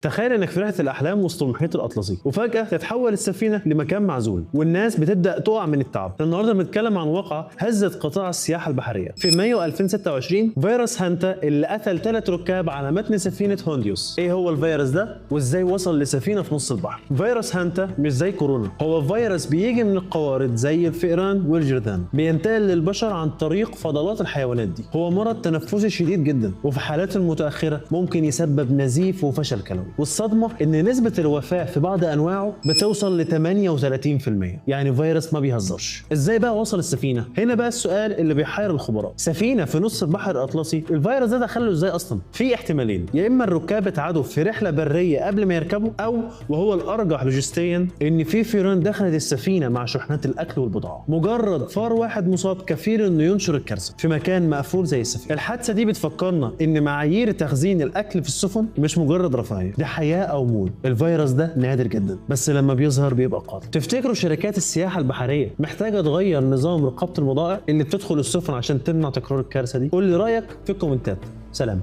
تخيل انك في رحله الاحلام وسط المحيط الاطلسي وفجاه تتحول السفينه لمكان معزول والناس بتبدا تقع من التعب. النهارده بنتكلم عن واقعه هزت قطاع السياحه البحريه. في مايو 2026 فيروس هانتا اللي قتل 3 ركاب على متن سفينه هونديوس. ايه هو الفيروس ده وازاي وصل لسفينه في نص البحر؟ فيروس هانتا مش زي كورونا، هو فيروس بيجي من القوارض زي الفئران والجرذان، بينتقل للبشر عن طريق فضلات الحيوانات دي. هو مرض تنفسي شديد جدا وفي حالات المتاخره ممكن يسبب نزيف وفشل كلوي، والصدمه ان نسبه الوفاه في بعض انواعه بتوصل ل 38%. يعني فيروس ما بيهزرش. ازاي بقى وصل السفينه؟ هنا بقى السؤال اللي بيحير الخبراء. سفينه في نص البحر الاطلسي، الفيروس ده دخله ازاي اصلا؟ في احتمالين، يا اما الركاب اتعادوا في رحله بريه قبل ما يركبوا، او وهو الارجح لوجستيا ان في فيران دخلت السفينه مع شحنات الاكل والبضاعه. مجرد فار واحد مصاب كفيل انه ينشر الكارثه في مكان مقفول زي السفينه. الحادثه دي بتفكرنا ان معايير تخزين الاكل في السفن مش مجرد رفاهيه، دي حياه او موت. الفيروس ده نادر جدا بس لما بيظهر بيبقى قاتل. تفتكروا شركات السياحه البحريه محتاجه تغير نظام رقابه البضائع اللي بتدخل السفن عشان تمنع تكرار الكارثه دي؟ قول لي رايك في الكومنتات. سلام.